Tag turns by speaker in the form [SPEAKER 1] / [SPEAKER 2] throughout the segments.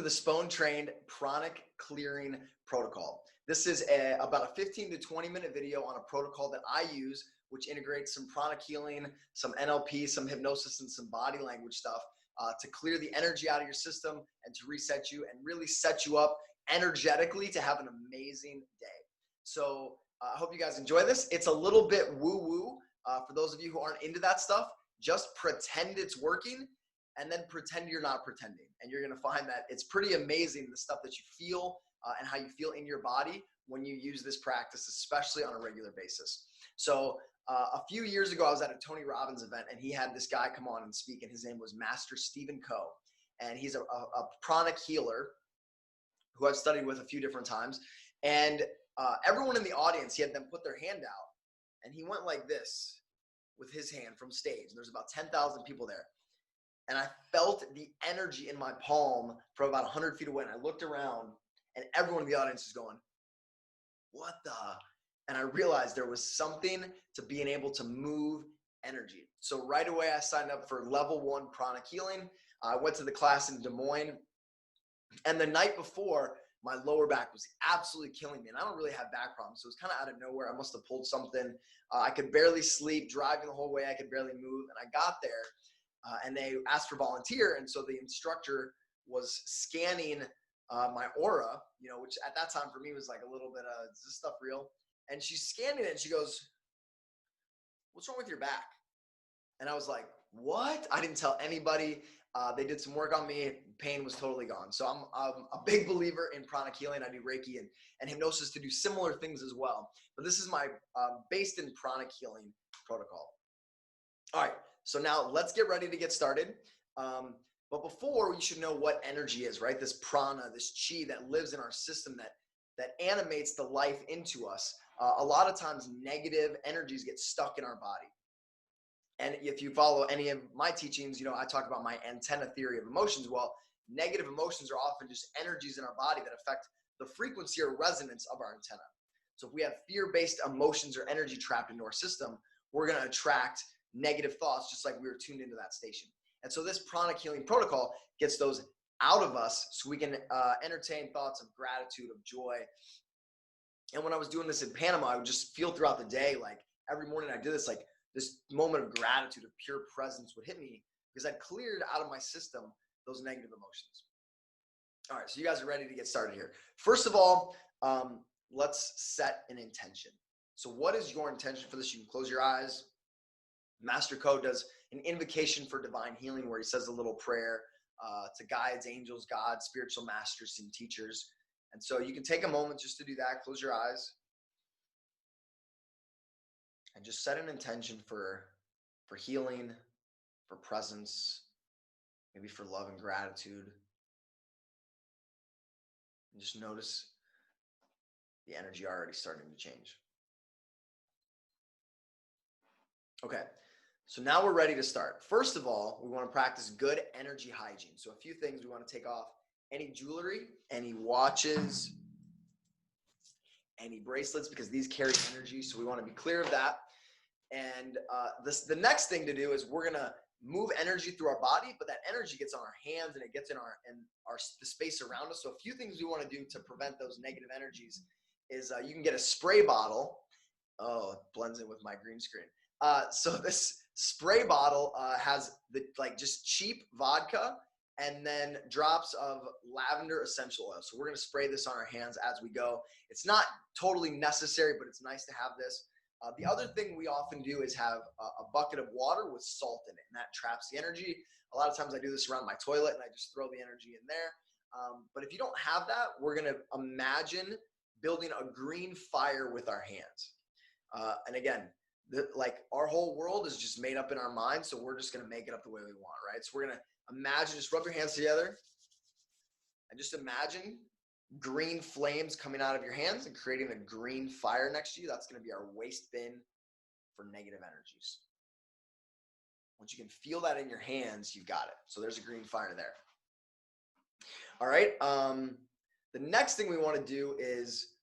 [SPEAKER 1] the Spohntrained Pranic Clearing Protocol. This is about a 15 to 20 minute video on a protocol that I use, which integrates some pranic healing, some NLP, some hypnosis, and some body language stuff to clear the energy out of your system and to reset you and really set you up energetically to have an amazing day. So I hope you guys enjoy this. It's a little bit woo-woo. For those of you who aren't into that stuff, just pretend it's working and then pretend you're not pretending. And you're gonna find that it's pretty amazing the stuff that you feel and how you feel in your body when you use this practice, especially on a regular basis. So a few years ago, I was at a Tony Robbins event and he had this guy come on and speak, and his name was Master Stephen Coe. And he's a pranic healer who I've studied with a few different times. And everyone in the audience, he had them put their hand out and he went like this with his hand from stage. There's about 10,000 people there. And I felt the energy in my palm from about 100 feet away. And I looked around and everyone in the audience is going, what the? And I realized there was something to being able to move energy. So right away, I signed up for level 1 pranic healing. I went to the class in Des Moines. And the night before, my lower back was absolutely killing me. And I don't really have back problems. So it was kind of out of nowhere. I must have pulled something. I could barely sleep, driving the whole way. I could barely move. And I got there. And they asked for volunteer, and so the instructor was scanning my aura, you know, which at that time for me was like a little bit of, is this stuff real? And she's scanning it, and she goes, what's wrong with your back? And I was like, what? I didn't tell anybody. They did some work on me. Pain was totally gone. So I'm a big believer in pranic healing. I do Reiki and hypnosis to do similar things as well. But this is my based in pranic healing protocol. All right. So now let's get ready to get started. But before, you should know what energy is, right? This prana, this chi that lives in our system that animates the life into us. A lot of times negative energies get stuck in our body. And if you follow any of my teachings, you know, I talk about my antenna theory of emotions. Well, negative emotions are often just energies in our body that affect the frequency or resonance of our antenna. So if we have fear-based emotions or energy trapped into our system, we're going to attract negative thoughts, just like we were tuned into that station. And so this pranic healing protocol gets those out of us so we can entertain thoughts of gratitude, of joy. And when I was doing this in Panama, I would just feel throughout the day, like every morning I did this, like this moment of gratitude, of pure presence would hit me because I'd cleared out of my system those negative emotions. All right, so you guys are ready to get started here. First of all, let's set an intention. So what is your intention for this? You can close your eyes. Master Coe does an invocation for divine healing where he says a little prayer to guides, angels, God, spiritual masters, and teachers. And so you can take a moment just to do that. Close your eyes and just set an intention for healing, for presence, maybe for love and gratitude. And just notice the energy already starting to change. Okay. So now we're ready to start. First of all, we want to practice good energy hygiene. So a few things we want to take off: any jewelry, any watches, any bracelets, because these carry energy. So we want to be clear of that. And the next thing to do is we're going to move energy through our body, but that energy gets on our hands and it gets in the space around us. So a few things we want to do to prevent those negative energies is you can get a spray bottle. Oh, it blends in with my green screen. So this spray bottle has just cheap vodka and then drops of lavender essential oil. So we're going to spray this on our hands as we go. It's not totally necessary, but it's nice to have this. The other thing we often do is have a bucket of water with salt in it, and that traps the energy. A lot of times I do this around my toilet and I just throw the energy in there. But if you don't have that, we're going to imagine building a green fire with our hands. And again, our whole world is just made up in our mind, so we're just going to make it up the way we want, right? So we're going to imagine, just rub your hands together and just imagine green flames coming out of your hands and creating a green fire next to you. That's going to be our waste bin for negative energies. Once you can feel that in your hands, you've got it. So there's a green fire there. All right. The next thing we want to do is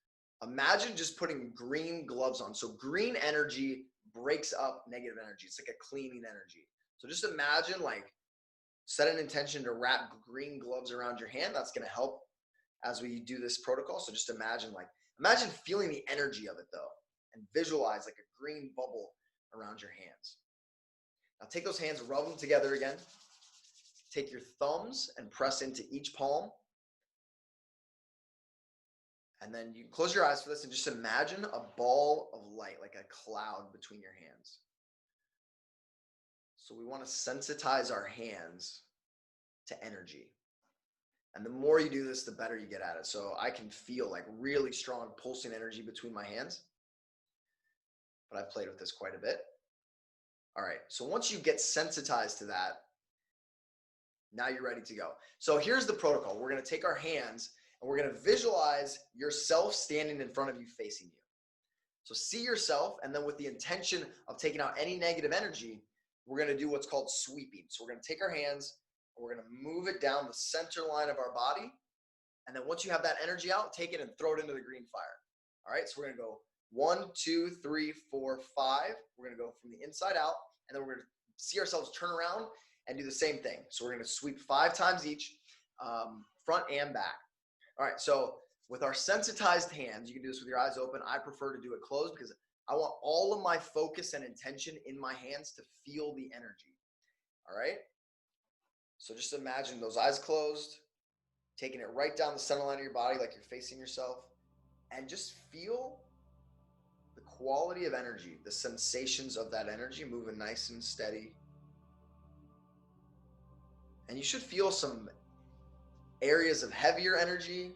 [SPEAKER 1] imagine just putting green gloves on. So green energy breaks up negative energy. It's like a cleaning energy. So just imagine like set an intention to wrap green gloves around your hand. That's going to help as we do this protocol. So just imagine feeling the energy of it though, and visualize like a green bubble around your hands. Now take those hands, rub them together again. Take your thumbs and press into each palm. And then you close your eyes for this and just imagine a ball of light, like a cloud between your hands. So we want to sensitize our hands to energy. And the more you do this, the better you get at it. So I can feel like really strong pulsing energy between my hands. But I've played with this quite a bit. All right, so once you get sensitized to that, now you're ready to go. So here's the protocol. We're going to take our hands and we're going to visualize yourself standing in front of you, facing you. So see yourself, and then with the intention of taking out any negative energy, we're going to do what's called sweeping. So we're going to take our hands and we're going to move it down the center line of our body. And then once you have that energy out, take it and throw it into the green fire. All right, so we're going to go 1, 2, 3, 4, 5. We're going to go from the inside out, and then we're going to see ourselves turn around and do the same thing. So we're going to sweep 5 times each, front and back. All right, so with our sensitized hands, you can do this with your eyes open. I prefer to do it closed because I want all of my focus and intention in my hands to feel the energy. All right, so just imagine those eyes closed, taking it right down the center line of your body like you're facing yourself, and just feel the quality of energy, the sensations of that energy moving nice and steady. And you should feel some areas of heavier energy,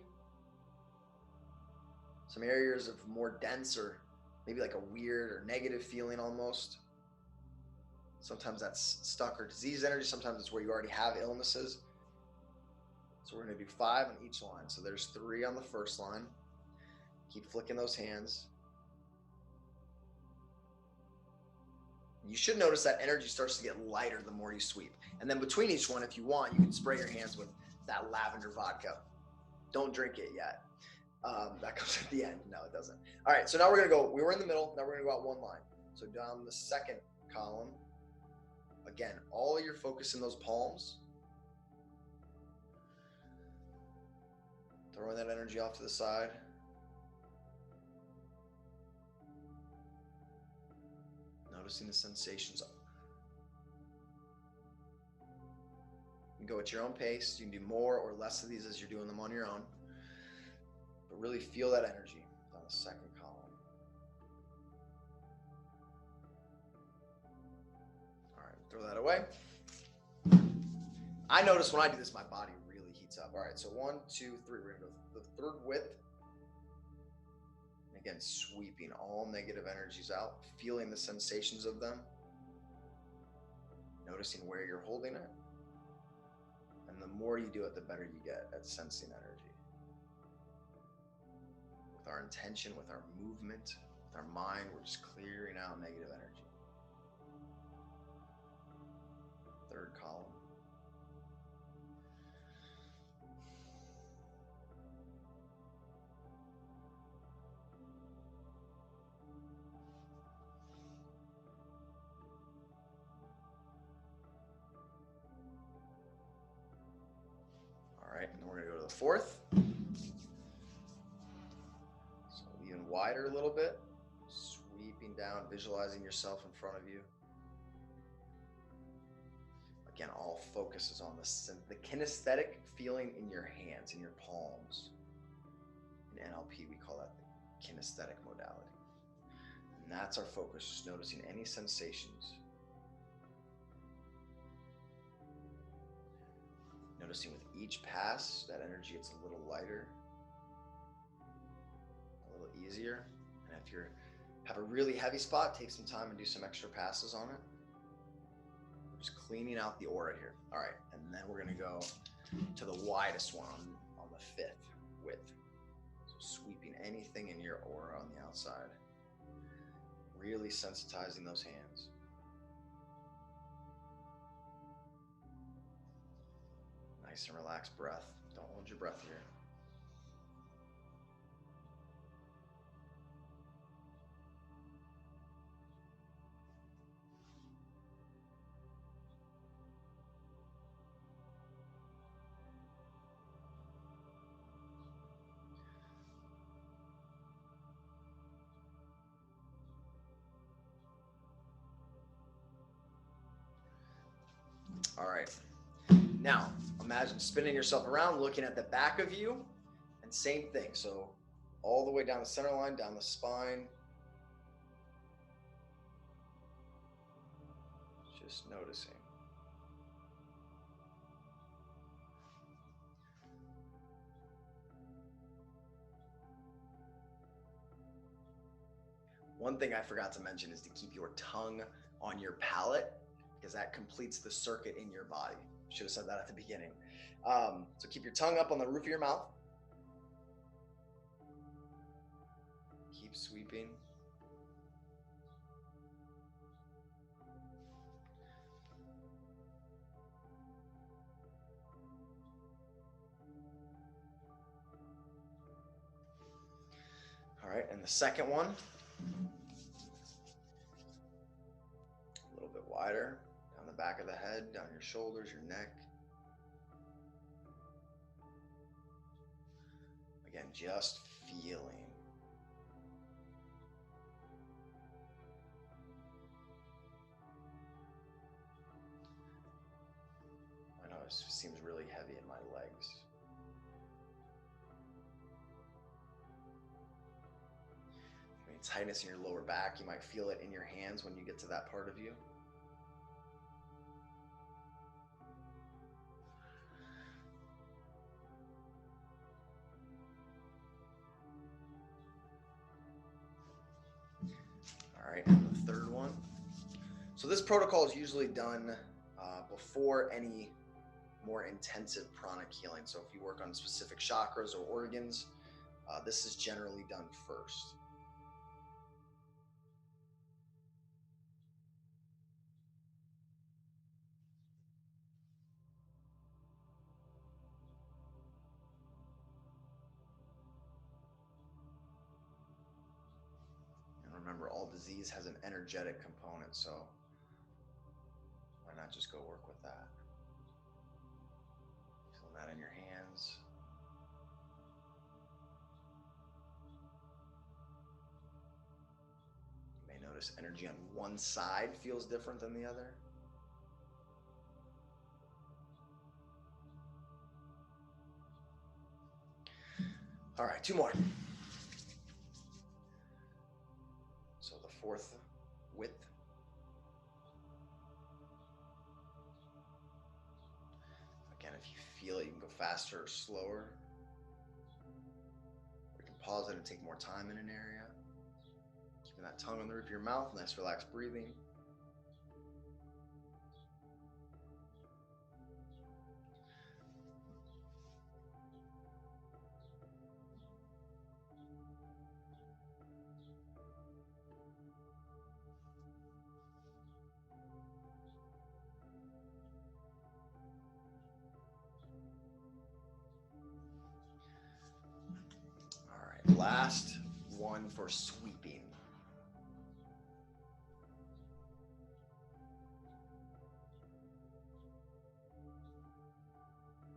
[SPEAKER 1] some areas of more dense or maybe like a weird or negative feeling almost. Sometimes that's stuck or disease energy. Sometimes it's where you already have illnesses. So we're going to do 5 on each line. So there's 3 on the first line. Keep flicking those hands. You should notice that energy starts to get lighter the more you sweep. And then between each one, if you want, you can spray your hands with that lavender vodka. Don't drink it yet. That comes at the end. No, it doesn't. All right, so now we're going to go, we were in the middle. Now we're going to go out one line. So down the second column, again, all your focus in those palms. Throwing that energy off to the side. Noticing the sensations. You can go at your own pace. You can do more or less of these as you're doing them on your own. But really feel that energy on the second column. All right, throw that away. I notice when I do this, my body really heats up. All right, so 1, 2, 3. We're going to go the third width. And again, sweeping all negative energies out, feeling the sensations of them, noticing where you're holding it. And the more you do it, the better you get at sensing energy. With our intention, with our movement, with our mind, we're just clearing out negative energy. Third column. All right, and then we're going to go to the fourth. So even wider a little bit, sweeping down, visualizing yourself in front of you. Again, all focus is on the kinesthetic feeling in your hands, in your palms. In NLP, we call that the kinesthetic modality. And that's our focus, just noticing any sensations. Noticing with each pass, that energy gets a little lighter, a little easier. And if you have a really heavy spot, take some time and do some extra passes on it. We're just cleaning out the aura here. All right, and then we're gonna go to the widest one on the 5th width. So sweeping anything in your aura on the outside. Really sensitizing those hands. Nice and relaxed breath. Don't hold your breath here. All right. Now, imagine spinning yourself around, looking at the back of you, and same thing. So all the way down the center line, down the spine. Just noticing. One thing I forgot to mention is to keep your tongue on your palate, because that completes the circuit in your body. Should have said that at the beginning. So keep your tongue up on the roof of your mouth. Keep sweeping. All right, and the second one, a little bit wider, down the back of the head, down your shoulders, your neck. Again, just feeling. I know it seems really heavy in my legs. Any tightness in your lower back, you might feel it in your hands when you get to that part of you. All right, and the third one. So this protocol is usually done before any more intensive pranic healing. So if you work on specific chakras or organs, this is generally done first. And remember, all disease has an energetic component, so why not just go work with that? Feel that in your hands. You may notice energy on one side feels different than the other. All right, two more. So the fourth width. Again, if you feel it, you can go faster or slower. Or you can pause it and take more time in an area. Keeping that tongue on the roof of your mouth, nice relaxed breathing. Last one for sweeping.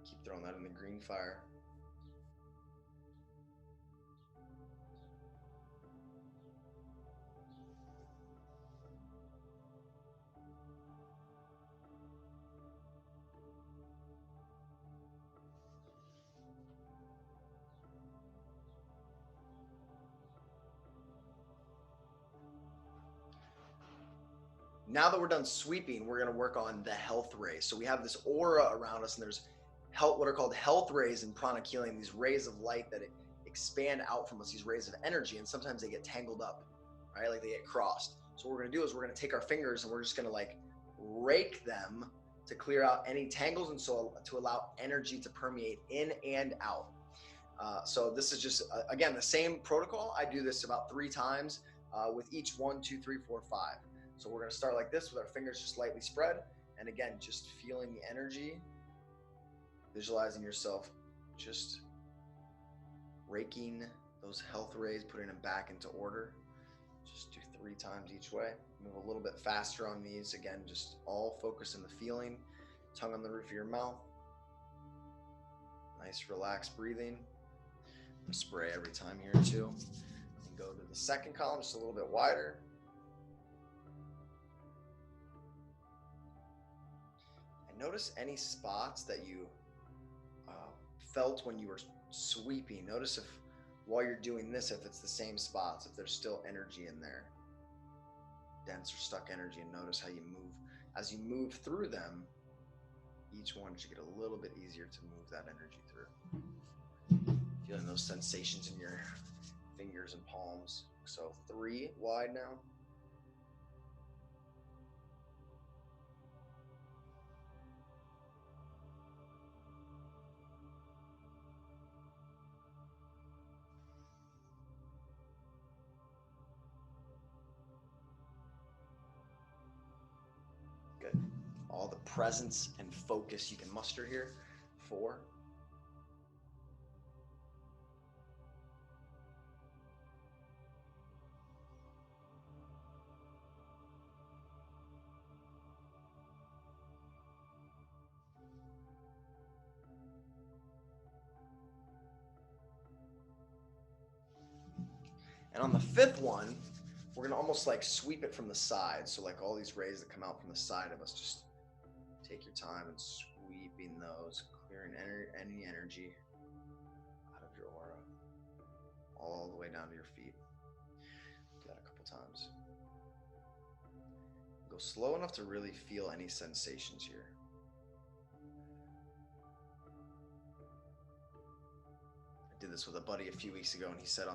[SPEAKER 1] Keep throwing that in the green fire. Now that we're done sweeping, we're going to work on the health rays. So we have this aura around us, and there's what are called health rays in pranic healing, these rays of light that expand out from us, these rays of energy, and sometimes they get tangled up, right? Like they get crossed. So what we're going to do is we're going to take our fingers and we're just going to like rake them to clear out any tangles, and so to allow energy to permeate in and out. So this is just, again, the same protocol. I do this about 3 times with each 1, 2, 3, 4, 5. So we're going to start like this with our fingers just slightly spread. And again, just feeling the energy, visualizing yourself just raking those health rays, putting them back into order. Just do 3 times each way. Move a little bit faster on these. Again, just all focus on the feeling. Tongue on the roof of your mouth. Nice relaxed breathing. Spray every time here too. And go to the second column, just a little bit wider. notice any spots that you felt when you were sweeping. Notice if while you're doing this, if it's the same spots, if there's still energy in there, dense or stuck energy, and notice how you move. As you move through them, each one should get a little bit easier to move that energy through. Feeling those sensations in your fingers and palms. So 3 wide now. Good. All the presence and focus you can muster here. 4. And on the 5th one, we're gonna almost like sweep it from the side. So like all these rays that come out from the side of us, just take your time and sweeping those, clearing any energy out of your aura, all the way down to your feet. Do that a couple times. Go slow enough to really feel any sensations here. I did this with a buddy a few weeks ago, and he said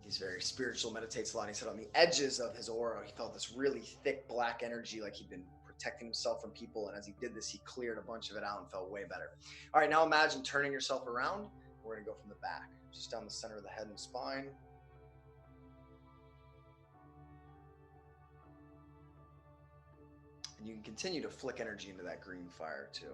[SPEAKER 1] he's very spiritual, meditates a lot. He said on the edges of his aura, he felt this really thick black energy, like he'd been protecting himself from people. And as he did this, he cleared a bunch of it out and felt way better. All right, now imagine turning yourself around. We're gonna go from the back, just down the center of the head and spine. And you can continue to flick energy into that green fire too.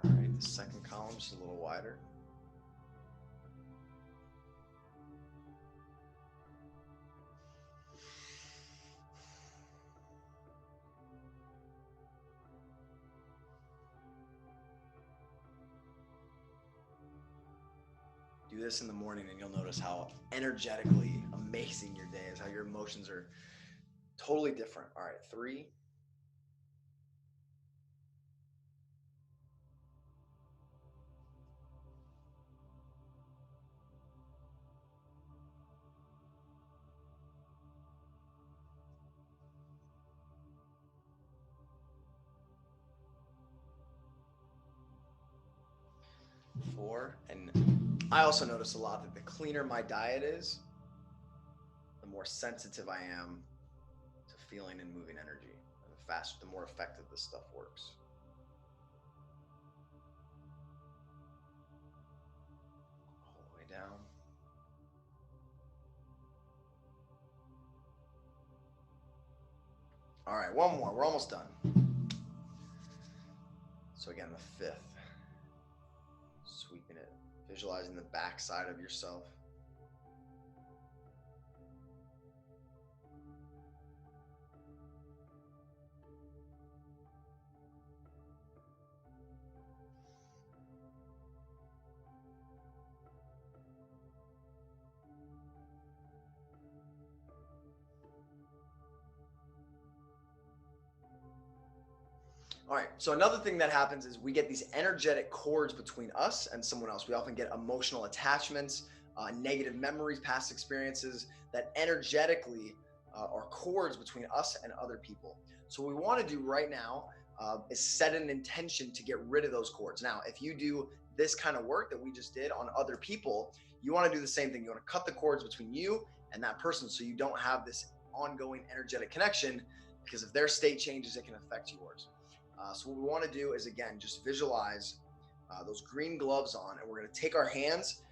[SPEAKER 1] All right, the second column is a little wider. Do this in the morning and you'll notice how energetically amazing your day is, how your emotions are totally different. All right, 3. 4. And I also notice a lot that the cleaner my diet is, the more sensitive I am to feeling and moving energy. And the faster, the more effective this stuff works. All the way down. All right, one more. We're almost done. So again, the 5th. Sweeping it, visualizing the back side of yourself. All right, so another thing that happens is we get these energetic cords between us and someone else. We often get emotional attachments, negative memories, past experiences that energetically are cords between us and other people. So what we want to do right now is set an intention to get rid of those cords. Now, if you do this kind of work that we just did on other people, you want to do the same thing. You want to cut the cords between you and that person so you don't have this ongoing energetic connection, because if their state changes, it can affect yours. So what we want to do is, again, just visualize those green gloves on, and we're going to take our hands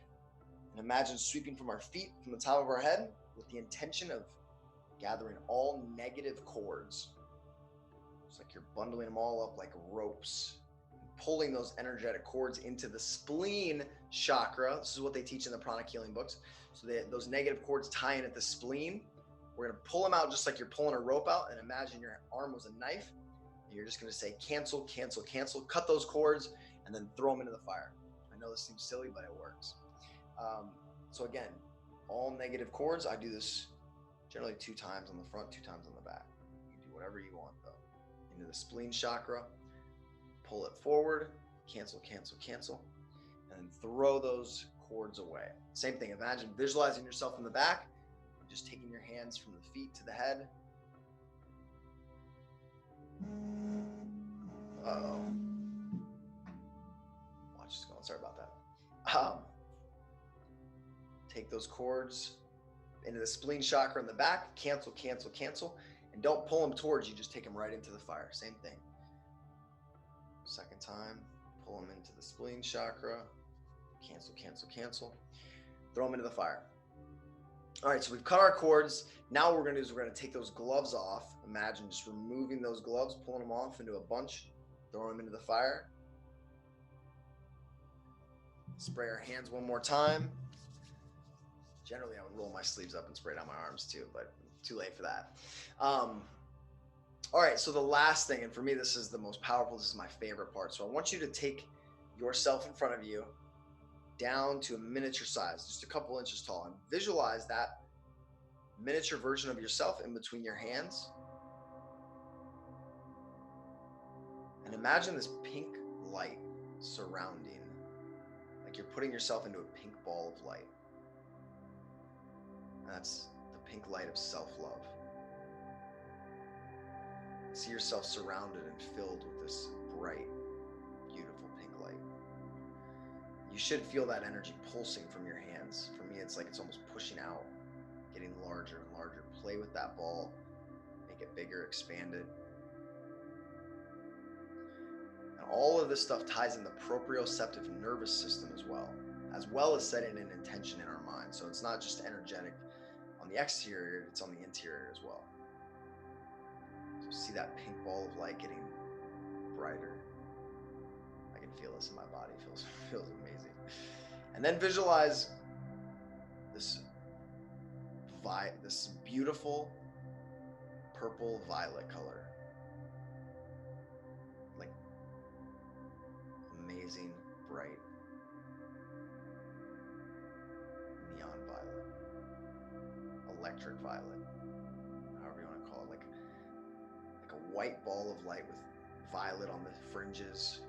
[SPEAKER 1] and imagine sweeping from our feet, from the top of our head, with the intention of gathering all negative cords. It's like you're bundling them all up like ropes, pulling those energetic cords into the spleen chakra. This is what they teach in the Pranic Healing books. So those negative cords tie in at the spleen. We're going to pull them out just like you're pulling a rope out, and imagine your arm was a knife. You're just going to say cancel, cancel, cancel, cut those cords, and then throw them into the fire. I know this seems silly, but it works. So again, all negative cords, I do this generally 2 times on the front, 2 times on the back. You can do whatever you want though. Into the spleen chakra, pull it forward, cancel, cancel, cancel, and then throw those cords away. Same thing, imagine visualizing yourself in the back, just taking your hands from the feet to the head. Uh-oh. Watch is going, sorry about that. Take those cords into the spleen chakra in the back, cancel, cancel, cancel, and don't pull them towards you, just take them right into the fire. Same thing. Second time, pull them into the spleen chakra, cancel, cancel, cancel, throw them into the fire. All right, so we've cut our cords. Now what we're gonna do is we're gonna take those gloves off. Imagine just removing those gloves, pulling them off into a bunch, throw them into the fire. Spray our hands one more time. Generally, I would roll my sleeves up and spray it on my arms too, but too late for that. All right, so the last thing, and for me, this is the most powerful, this is my favorite part. So I want you to take yourself in front of you down to a miniature size, just a couple inches tall, and visualize that miniature version of yourself in between your hands. And imagine this pink light surrounding, like you're putting yourself into a pink ball of light. That's the pink light of self-love. See yourself surrounded and filled with this bright, beautiful pink light. You should feel that energy pulsing from your hands. For me, it's like it's almost pushing out, getting larger and larger. Play with that ball, make it bigger, expand it. And all of this stuff ties in the proprioceptive nervous system as well as setting an intention in our mind. So it's not just energetic on the exterior, it's on the interior as well. So see that pink ball of light getting brighter. I can feel this in my body, it feels amazing. And then visualize this beautiful purple violet color. Like amazing, bright, neon violet, electric violet, however you want to call it, like a white ball of light with violet on the fringes.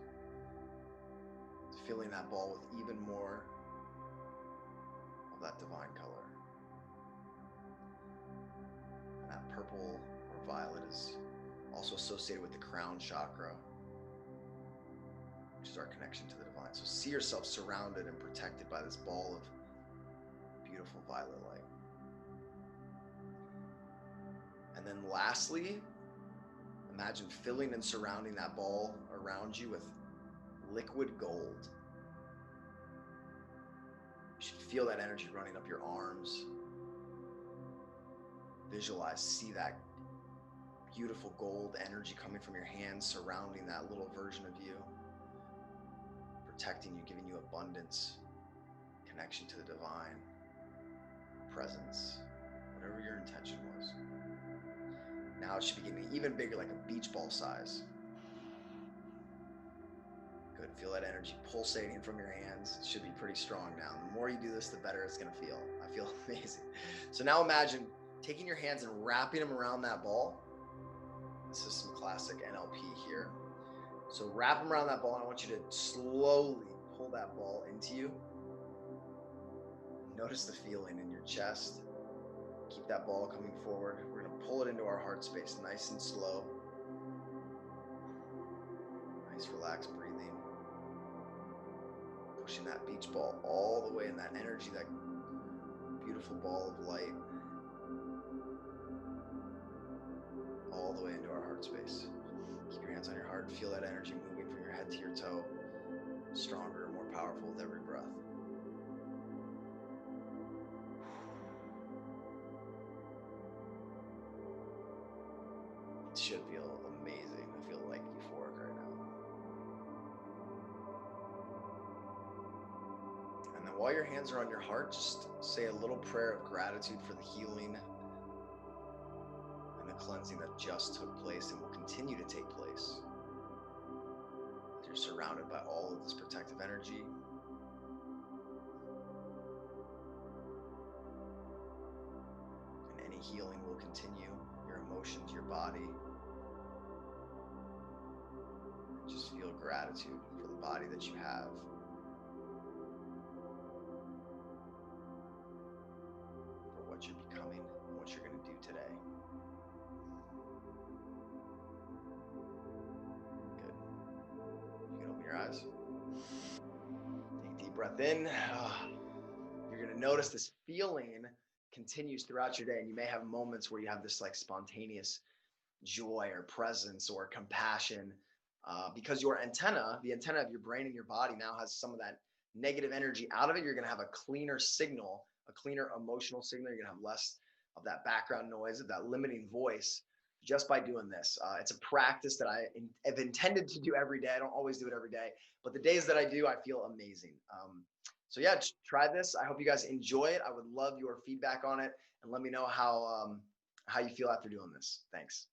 [SPEAKER 1] Filling that ball with even more of that divine color. And that purple or violet is also associated with the crown chakra, which is our connection to the divine. So see yourself surrounded and protected by this ball of beautiful violet light. And then lastly, imagine filling and surrounding that ball around you with liquid gold. You should feel that energy running up your arms. Visualize, see that beautiful gold energy coming from your hands, surrounding that little version of you, protecting you, giving you abundance, connection to the divine, presence, whatever your intention was. Now it should be getting even bigger, like a beach ball size. Good, feel that energy pulsating from your hands. It should be pretty strong now. The more you do this, the better it's gonna feel. I feel amazing. So now imagine taking your hands and wrapping them around that ball. This is some classic NLP here. So wrap them around that ball, and I want you to slowly pull that ball into you. Notice the feeling in your chest. Keep that ball coming forward. We're gonna pull it into our heart space, nice and slow. Nice relaxed breathing. Pushing that beach ball all the way in that energy, that beautiful ball of light, all the way into our heart space. Keep your hands on your heart. Feel that energy moving from your head to your toe. Stronger and more powerful with every breath. It should feel amazing. I feel like euphoric right now. And then while your hands are on your heart, just say a little prayer of gratitude for the healing and the cleansing that just took place and will continue to take place. You're surrounded by all of this protective energy. healing will continue, your emotions, your body. Just feel gratitude for the body that you have. For what you're becoming and what you're going to do today. Good. You can open your eyes. Take a deep breath in. You're going to notice this feeling continues throughout your day, and you may have moments where you have this like spontaneous joy or presence or compassion, because your antenna, the antenna of your brain and your body, now has some of that negative energy out of it. You're going to have a cleaner signal, a cleaner emotional signal. You're going to have less of that background noise, of that limiting voice, just by doing this. It's a practice that I have intended to do every day. I don't always do it every day, but the days that I do, I feel amazing. So yeah, try this. I hope you guys enjoy it. I would love your feedback on it, and let me know how you feel after doing this. Thanks.